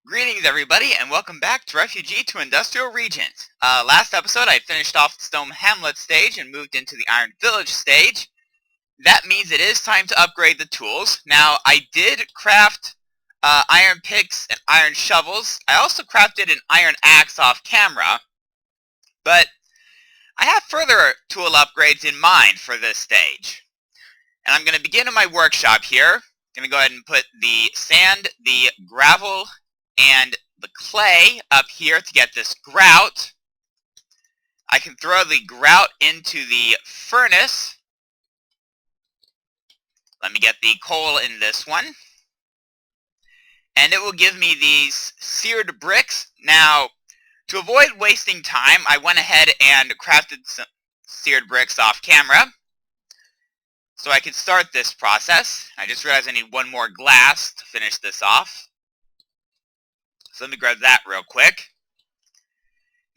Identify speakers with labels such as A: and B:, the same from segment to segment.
A: Greetings everybody and welcome back to Refugee to Industrial Regent. Last episode I finished off the Stone Hamlet stage and moved into the Iron Village stage. That means it is time to upgrade the tools. Now I did craft iron picks and iron shovels. I also crafted an iron axe off camera. But I have further tool upgrades in mind for this stage. And I'm going to begin in my workshop here. I'm going to go ahead and put the sand, the gravel, and the clay up here to get this grout. I can throw the grout into the furnace. Let me get the coal in this one. And it will give me these seared bricks. Now, to avoid wasting time, I went ahead and crafted some seared bricks off camera, so I could start this process. I just realized I need one more glass to finish this off. So let me grab that real quick.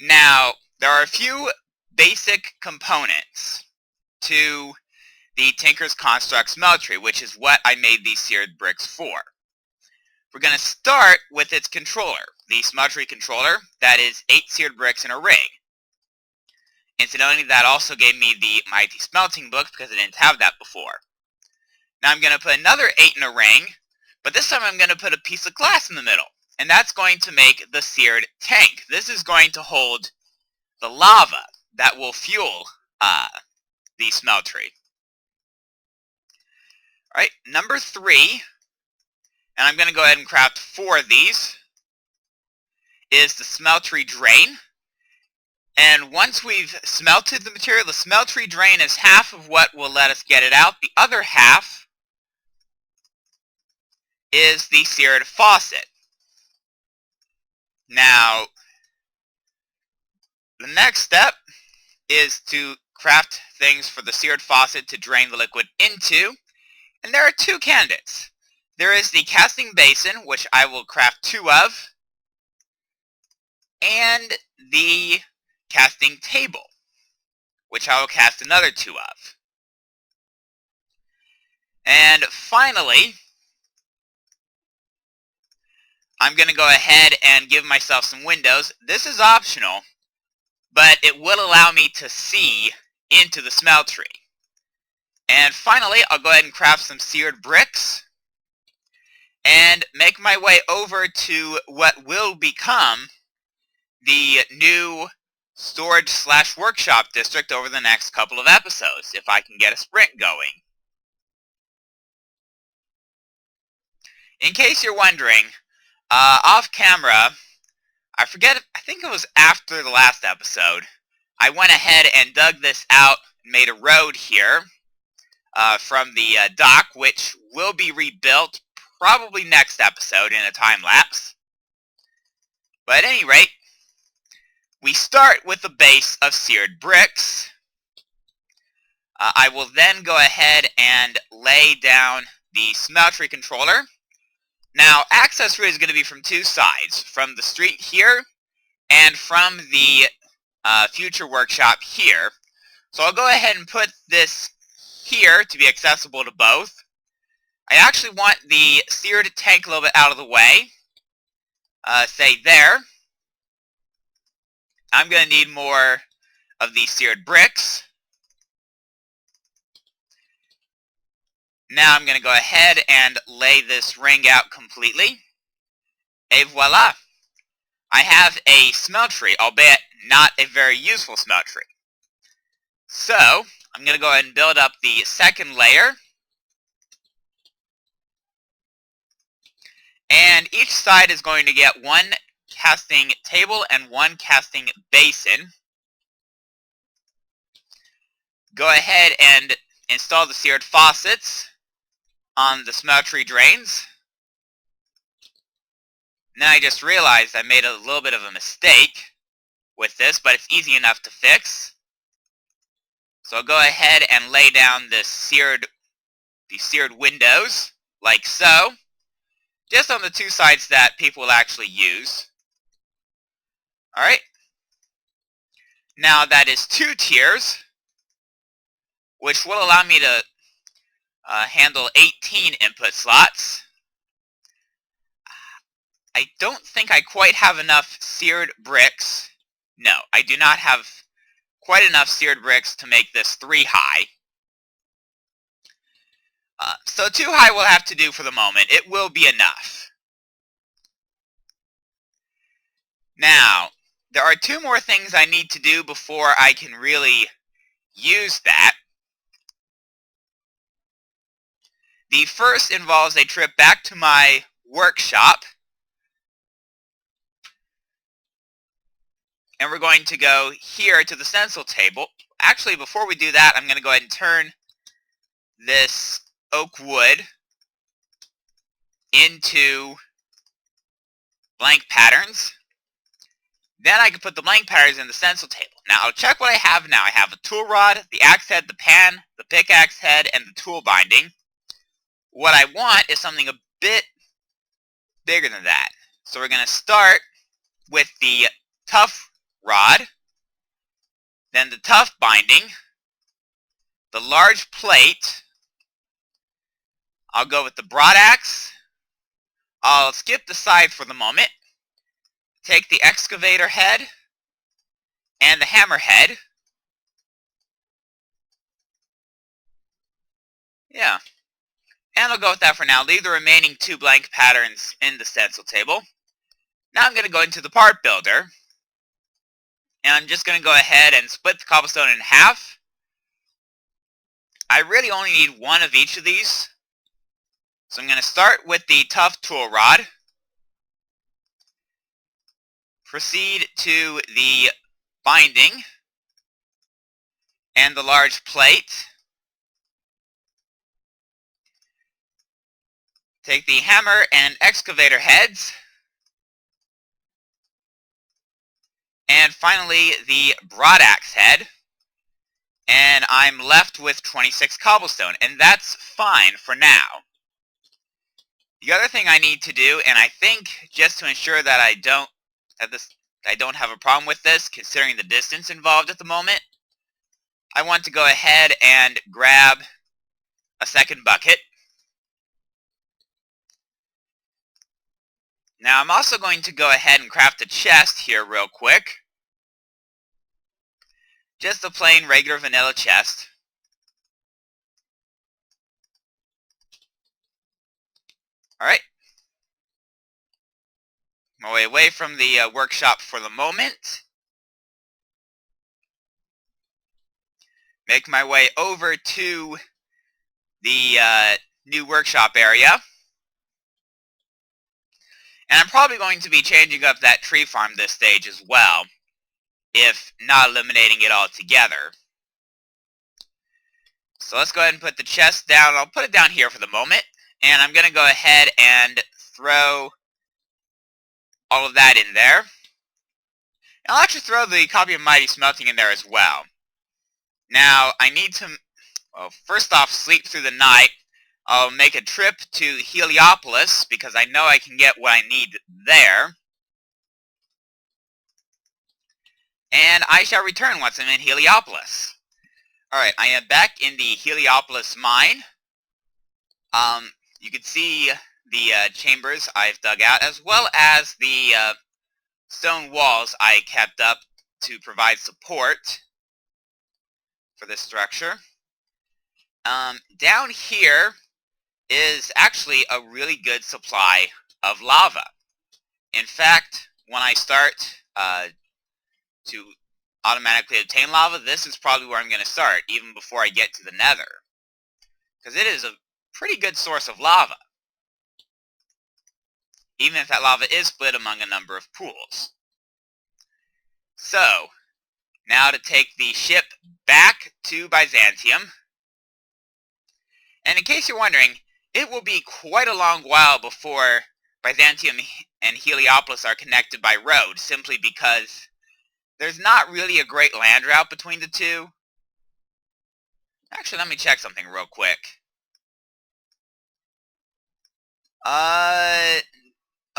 A: Now, there are a few basic components to the Tinker's Construct smeltery, which is what I made these seared bricks for. We're going to start with its controller, the smeltery controller. That is 8 seared bricks in a ring. Incidentally, that also gave me the Mighty Smelting book because I didn't have that before. Now I'm going to put another 8 in a ring, but this time I'm going to put a piece of glass in the middle. And that's going to make the seared tank. This is going to hold the lava that will fuel the smeltery. Alright, number 3, and I'm going to go ahead and craft 4 of these, is the smeltery drain. And once we've smelted the material, the smeltery drain is half of what will let us get it out. The other half is the seared faucet. Now, the next step is to craft things for the seared faucet to drain the liquid into. And there are 2 candidates. There is the casting basin, which I will craft 2 of, and the casting table, which I will cast another 2 of. And finally, I'm going to go ahead and give myself some windows. This is optional, but it will allow me to see into the smeltery. And finally, I'll go ahead and craft some seared bricks and make my way over to what will become the new storage/workshop district over the next couple of episodes, if I can get a sprint going. In case you're wondering, off camera, I think it was after the last episode, I went ahead and dug this out and made a road here from the dock, which will be rebuilt probably next episode in a time lapse. But at any rate, we start with the base of seared bricks. I will then go ahead and lay down the smeltery controller. Now, access route is going to be from 2 sides, from the street here and from the future workshop here. So I'll go ahead and put this here to be accessible to both. I actually want the seared tank a little bit out of the way, say there. I'm going to need more of these seared bricks. Now I'm going to go ahead and lay this ring out completely. Et voila! I have a smeltery, albeit not a very useful smeltery. So, I'm going to go ahead and build up the second layer. And each side is going to get 1 casting table and 1 casting basin. Go ahead and install the seared faucets on the smeltery drains. Now I just realized I made a little bit of a mistake with this, but it's easy enough to fix. So I'll go ahead and lay down the seared windows, like so, just on the 2 sides that people will actually use. Alright. Now that is 2 tiers, which will allow me to handle 18 input slots. I don't think I quite have enough seared bricks. No, I do not have quite enough seared bricks to make this 3 high. So 2 high will have to do for the moment. It will be enough. Now, there are 2 more things I need to do before I can really use that. The first involves a trip back to my workshop. And we're going to go here to the stencil table. Actually, before we do that, I'm going to go ahead and turn this oak wood into blank patterns. Then I can put the blank patterns in the stencil table. Now I'll check what I have now. I have a tool rod, the axe head, the pan, the pickaxe head, and the tool binding. What I want is something a bit bigger than that. So we're going to start with the tough rod, then the tough binding, the large plate. I'll go with the broad axe. I'll skip the scythe for the moment. Take the excavator head and the hammer head. Yeah. And I'll go with that for now. Leave the remaining 2 blank patterns in the stencil table. Now I'm going to go into the part builder. And I'm just going to go ahead and split the cobblestone in half. I really only need 1 of each of these. So I'm going to start with the tough tool rod. Proceed to the binding and the large plate. Take the hammer and excavator heads. And finally, the broad axe head. And I'm left with 26 cobblestone, and that's fine for now. The other thing I need to do, and I think just to ensure that I don't have a problem with this, considering the distance involved at the moment, I want to go ahead and grab a second bucket. Now I'm also going to go ahead and craft a chest here real quick. Just a plain regular vanilla chest. Alright. My way away from the workshop for the moment. Make my way over to the new workshop area. And I'm probably going to be changing up that tree farm this stage as well, if not eliminating it altogether. So let's go ahead and put the chest down. I'll put it down here for the moment. And I'm going to go ahead and throw all of that in there. And I'll actually throw the copy of Mighty Smelting in there as well. Now, I need to, well, first off, sleep through the night. I'll make a trip to Heliopolis, because I know I can get what I need there. And I shall return once I'm in Heliopolis. Alright, I am back in the Heliopolis mine. You can see the chambers I've dug out, as well as the stone walls I kept up to provide support for this structure. Down here is actually a really good supply of lava. In fact, when I start to automatically obtain lava, this is probably where I'm going to start, even before I get to the nether. Because it is a pretty good source of lava. Even if that lava is split among a number of pools. So, now to take the ship back to Byzantium. And in case you're wondering, it will be quite a long while before Byzantium and Heliopolis are connected by road, simply because there's not really a great land route between the two. Actually, let me check something real quick.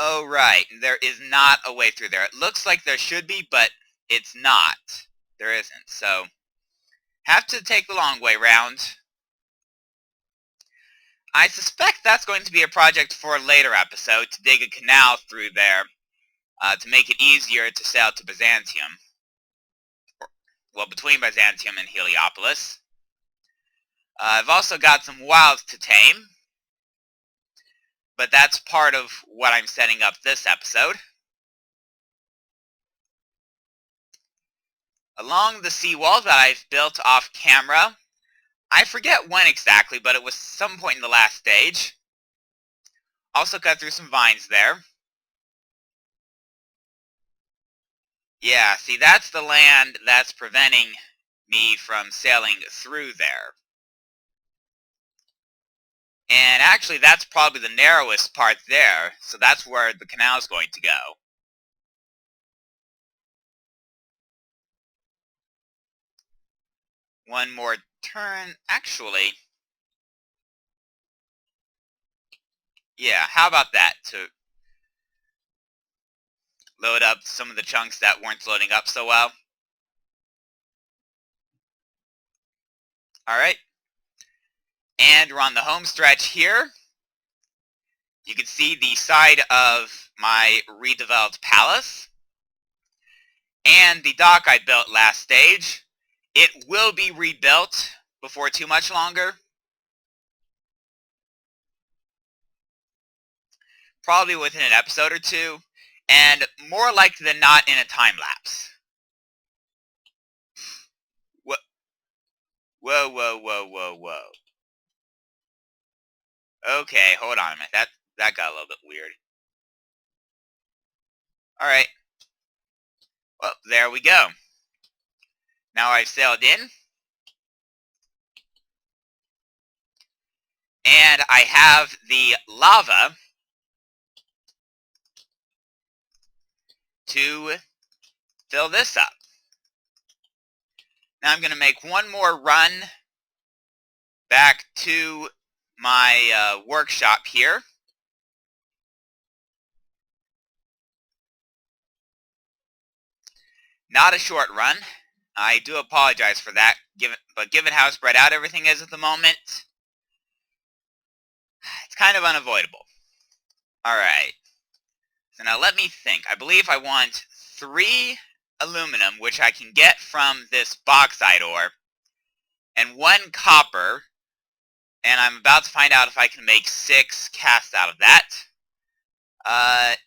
A: Oh right, there is not a way through there. It looks like there should be, but it's not. There isn't, so have to take the long way round. I suspect that's going to be a project for a later episode, to dig a canal through there, to make it easier to sail to Byzantium. Well, between Byzantium and Heliopolis. I've also got some wilds to tame, but that's part of what I'm setting up this episode. Along the seawall that I've built off camera, I forget when exactly, but it was some point in the last stage. Also cut through some vines there. Yeah, see, that's the land that's preventing me from sailing through there. And actually, that's probably the narrowest part there, so that's where the canal's going to go. One more turn. Actually, yeah, how about that, to load up some of the chunks that weren't loading up so well. Alright. And we're on the home stretch here. You can see the side of my redeveloped palace. And the dock I built last stage. It will be rebuilt before too much longer. Probably within an episode or two. And more likely than not in a time lapse. Whoa, whoa, whoa, whoa, whoa, whoa. Okay, hold on a minute. That got a little bit weird. Alright. Well, there we go. Now I've sailed in. And I have the lava to fill this up. Now I'm going to make one more run back to my workshop here. Not a short run. I do apologize for that, but given how spread out everything is at the moment, it's kind of unavoidable. Alright. So now let me think. I believe I want 3 aluminum, which I can get from this bauxite ore, and 1 copper, and I'm about to find out if I can make 6 casts out of that.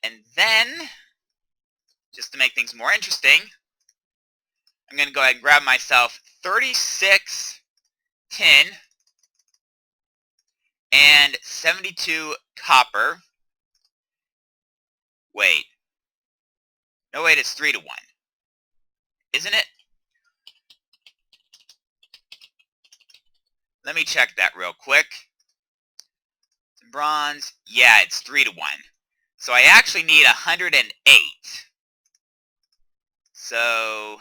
A: And then, just to make things more interesting, I'm going to go ahead and grab myself 36 tin and 72 copper. Wait. No, wait, it's 3 to 1. Isn't it? Let me check that real quick. Bronze. Yeah, it's 3 to 1. So I actually need 108. So,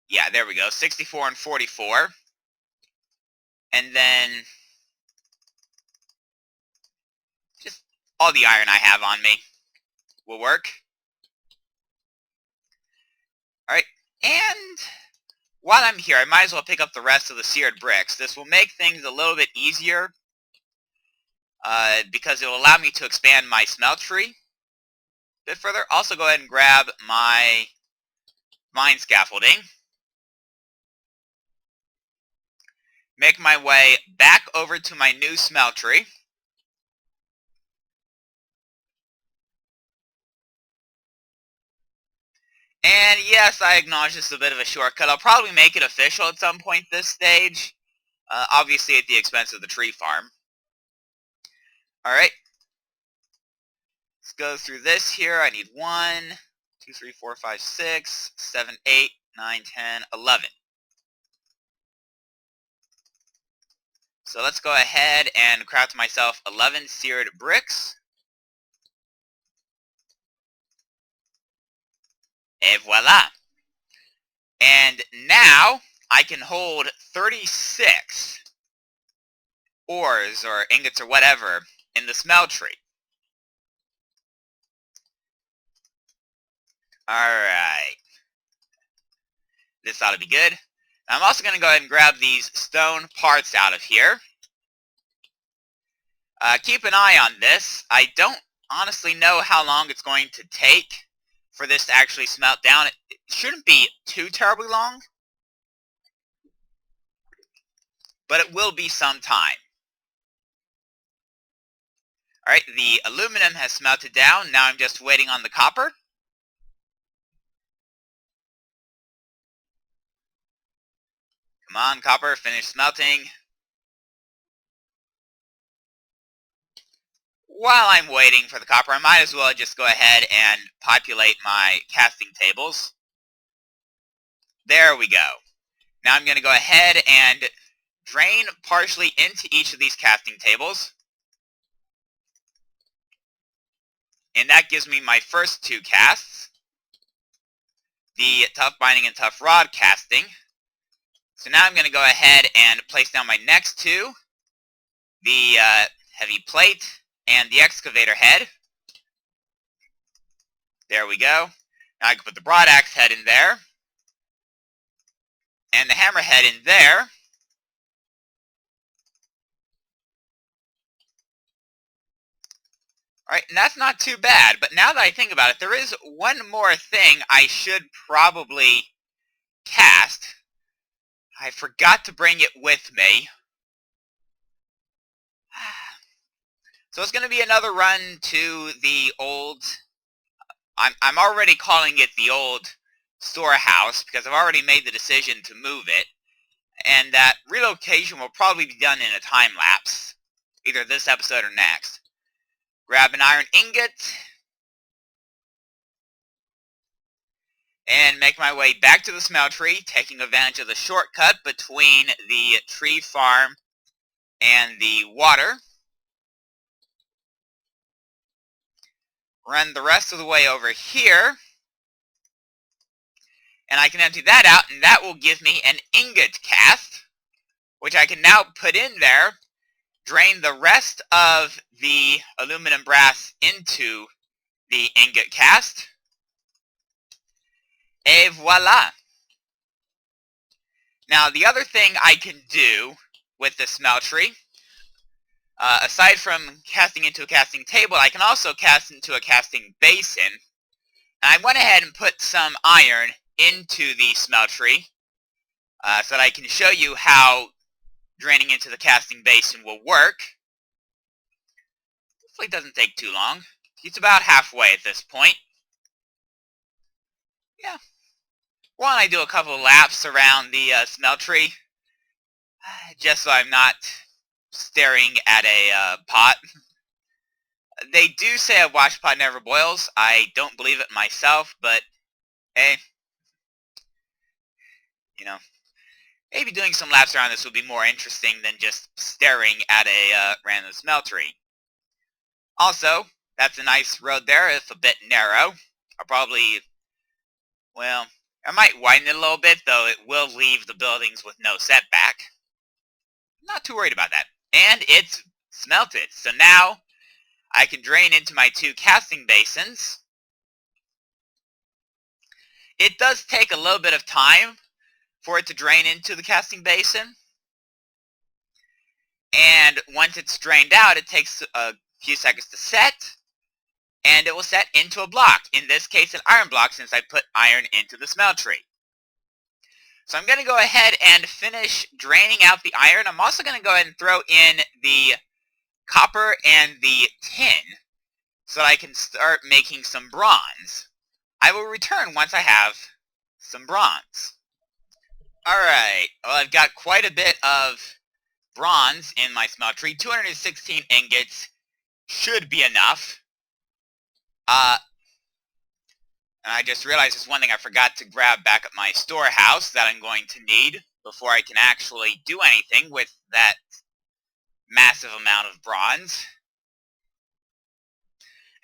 A: yeah, there we go. 64 and 44. And then just all the iron I have on me will work. Alright, and while I'm here, I might as well pick up the rest of the seared bricks. This will make things a little bit easier because it will allow me to expand my smeltery a bit further. Also, go ahead and grab my mine scaffolding. Make my way back over to my new smeltery. And yes, I acknowledge this is a bit of a shortcut. I'll probably make it official at some point this stage. Obviously at the expense of the tree farm. Alright. Let's go through this here. I need 1, 2, 3, 4, 5, 6, 7, 8, 9, 10, 11. So let's go ahead and craft myself 11 seared bricks. Et voila! And now I can hold 36 ores or ingots or whatever in the smeltery. Alright. This ought to be good. I'm also going to go ahead and grab these stone parts out of here. Keep an eye on this. I don't honestly know how long it's going to take for this to actually smelt down. It shouldn't be too terribly long, but it will be some time. Alright, the aluminum has smelted down. Now I'm just waiting on the copper. Come on, copper, finish smelting. While I'm waiting for the copper, I might as well just go ahead and populate my casting tables. There we go. Now I'm going to go ahead and drain partially into each of these casting tables. And that gives me my first two casts. The tough binding and tough rod casting. So now I'm going to go ahead and place down my next two. The heavy plate and the excavator head. There we go. Now I can put the broad axe head in there. And the hammer head in there. Alright, and that's not too bad, but now that I think about it, there is one more thing I should probably cast. I forgot to bring it with me. So it's going to be another run to the old... I'm already calling it the old storehouse because I've already made the decision to move it. And that relocation will probably be done in a time lapse, either this episode or next. Grab an iron ingot. And make my way back to the smeltery, taking advantage of the shortcut between the tree farm and the water. Run the rest of the way over here. And I can empty that out, and that will give me an ingot cast, which I can now put in there, drain the rest of the aluminum brass into the ingot cast, et voila! Now, the other thing I can do with the smeltery, aside from casting into a casting table, I can also cast into a casting basin. And I went ahead and put some iron into the smeltery so that I can show you how draining into the casting basin will work. Hopefully it doesn't take too long. It's about halfway at this point. Yeah. Why don't I do a couple of laps around the smeltery, just so I'm not staring at a pot. They do say a wash pot never boils. I don't believe it myself, but hey, you know, maybe doing some laps around this would be more interesting than just staring at a random smeltery. Also, that's a nice road there. It's a bit narrow. I'll probably, well, I might widen it a little bit, though it will leave the buildings with no setback. Not too worried about that. And it's smelted. So now I can drain into my two casting basins. It does take a little bit of time for it to drain into the casting basin. And once it's drained out, it takes a few seconds to set. And it will set into a block. In this case, an iron block, since I put iron into the smeltery. So I'm going to go ahead and finish draining out the iron. I'm also going to go ahead and throw in the copper and the tin so that I can start making some bronze. I will return once I have some bronze. Alright, well, I've got quite a bit of bronze in my smeltery. 216 ingots should be enough. And I just realized there's one thing I forgot to grab back at my storehouse that I'm going to need before I can actually do anything with that massive amount of bronze.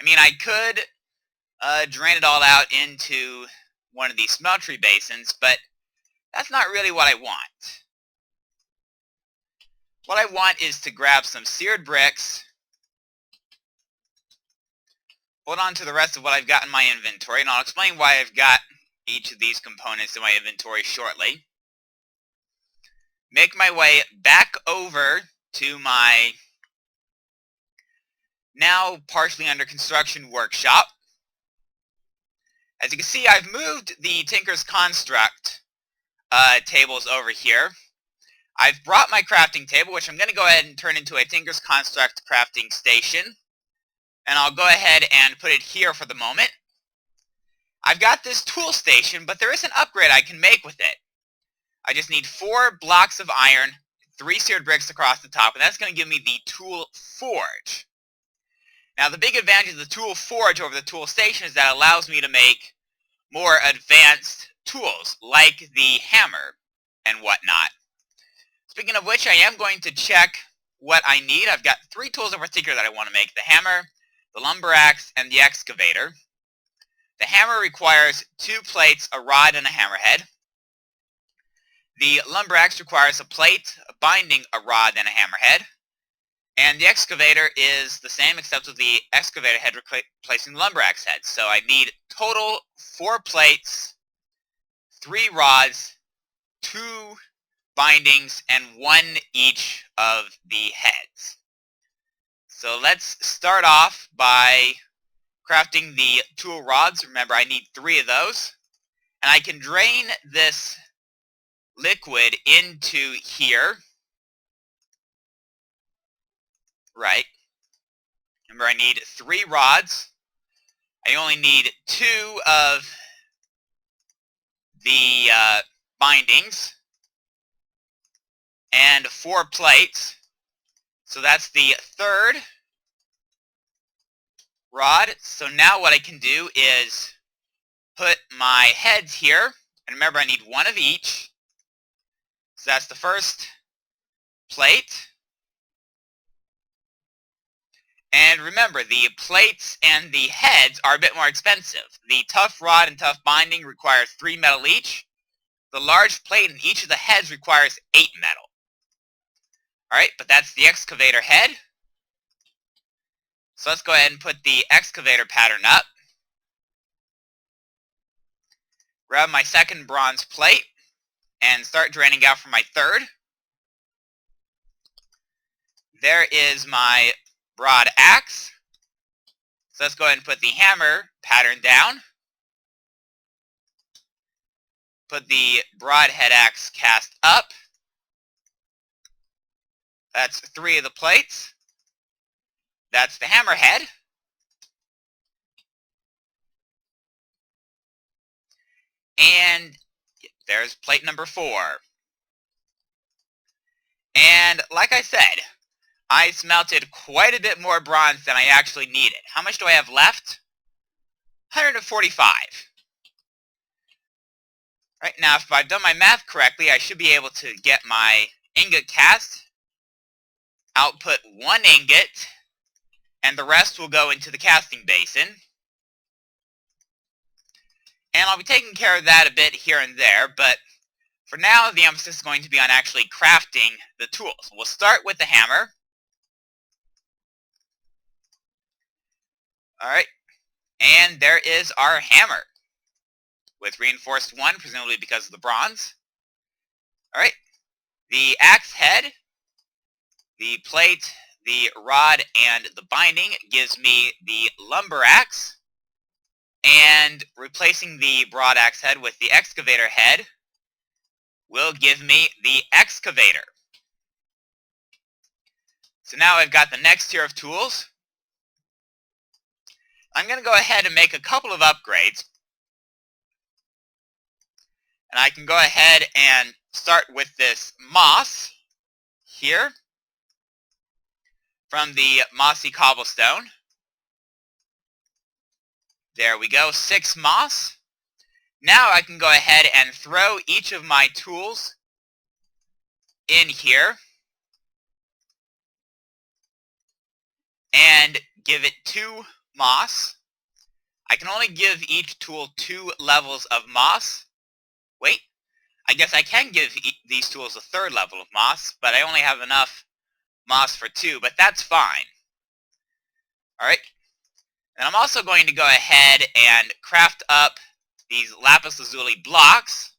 A: I mean, I could drain it all out into one of these smeltery basins, but that's not really what I want. What I want is to grab some seared bricks, hold on to the rest of what I've got in my inventory, and I'll explain why I've got each of these components in my inventory shortly. make my way back over to my now partially under construction workshop. As you can see, I've moved the Tinker's Construct tables over here. I've brought my crafting table, which I'm going to go ahead and turn into a Tinker's Construct crafting station. And I'll go ahead and put it here for the moment. I've got this tool station, but there is an upgrade I can make with it. I just need 4 blocks of iron, 3 seared bricks across the top, and that's going to give me the tool forge. Now, the big advantage of the tool forge over the tool station is that it allows me to make more advanced tools, like the hammer and whatnot. Speaking of which, I am going to check what I need. I've got 3 tools in particular that I want to make: the hammer, the lumber axe, and the excavator. The hammer requires 2 plates, a rod, and a hammerhead. The lumber axe requires a plate, a binding, a rod, and a hammerhead. And the excavator is the same, except with the excavator head replacing the lumber axe head. So I need total 4 plates, 3 rods, 2 bindings, and 1 each of the heads. So let's start off by crafting the tool rods. Remember, I need 3 of those. And I can drain this liquid into here. Right. Remember, I need 3 rods. I only need 2 of the bindings and 4 plates. So that's the 3rd rod. So now what I can do is put my heads here. And remember, I need 1 of each. So that's the 1st plate. And remember, the plates and the heads are a bit more expensive. The tough rod and tough binding requires 3 metal each. The large plate in each of the heads requires 8 metal. Alright, but that's the excavator head. So let's go ahead and put the excavator pattern up. Grab my 2nd bronze plate and start draining out for my 3rd. There is my broad axe. So let's go ahead and put the hammer pattern down. Put the broadhead axe cast up. That's 3 of the plates. That's the hammerhead. And there's plate number 4. And like I said, I smelted quite a bit more bronze than I actually needed. How much do I have left? 145. Right, now, if I've done my math correctly, I should be able to get my ingot cast, output 1 ingot, and the rest will go into the casting basin. And I'll be taking care of that a bit here and there, but for now, the emphasis is going to be on actually crafting the tools. We'll start with the hammer. Alright, and there is our hammer with reinforced 1, presumably because of the bronze. Alright, the axe head, the plate, the rod, and the binding gives me the lumber axe, and replacing the broad axe head with the excavator head will give me the excavator. So now I've got the next tier of tools. I'm going to go ahead and make a couple of upgrades. And I can go ahead and start with this moss here from the mossy cobblestone. There we go, 6 moss. Now I can go ahead and throw each of my tools in here and give it 2 moss. I can only give each tool 2 levels of moss. Wait, I guess I can give these tools a 3rd level of moss, but I only have enough moss for 2, but that's fine. Alright, and I'm also going to go ahead and craft up these lapis lazuli blocks.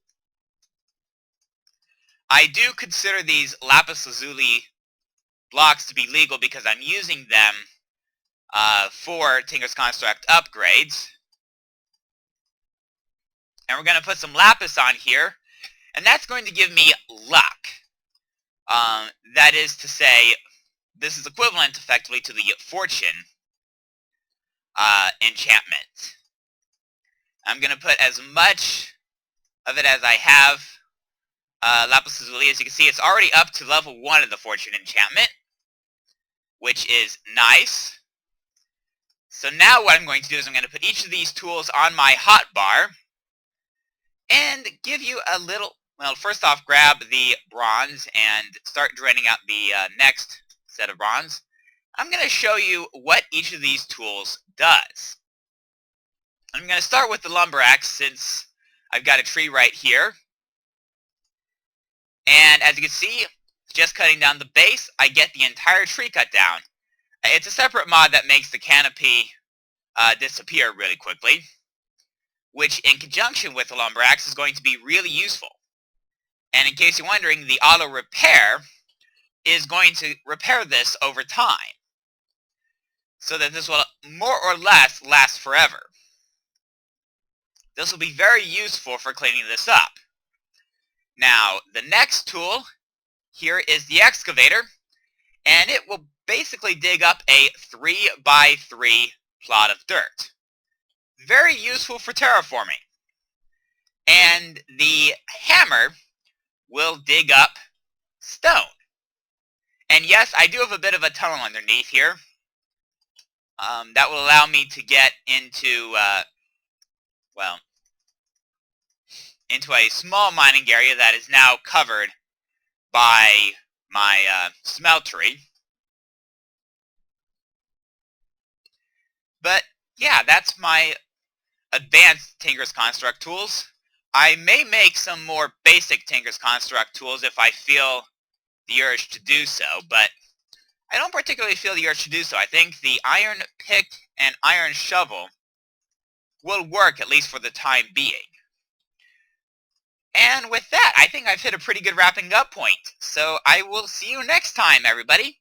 A: I do consider these lapis lazuli blocks to be legal because I'm using them for Tinker's Construct upgrades. And we're going to put some lapis on here, and that's going to give me luck. That is to say, this is equivalent effectively to the fortune enchantment. I'm going to put as much of it as I have lapis lazuli. As you can see, it's already up to level 1 of the fortune enchantment, which is nice. So now what I'm going to do is I'm going to put each of these tools on my hotbar and give you a little, well, first off, grab the bronze and start draining out the next set of bronze. I'm going to show you what each of these tools does. I'm going to start with the lumber axe since I've got a tree right here. And as you can see, just cutting down the base, I get the entire tree cut down. It's a separate mod that makes the canopy disappear really quickly, which in conjunction with the lumber axe is going to be really useful. And in case you're wondering, the auto repair is going to repair this over time, so that this will more or less last forever. This will be very useful for cleaning this up. Now, the next tool here is the excavator, and it will basically dig up a 3x3 plot of dirt. Very useful for terraforming. And the hammer will dig up stone. And yes, I do have a bit of a tunnel underneath here. That will allow me to get into, well, into a small mining area that is now covered by my smeltery. But yeah, that's my advanced Tinker's Construct tools. I may make some more basic Tinker's Construct tools if I feel the urge to do so, but I don't particularly feel the urge to do so. I think the iron pick and iron shovel will work, at least for the time being. And with that, I think I've hit a pretty good wrapping up point. So I will see you next time, everybody.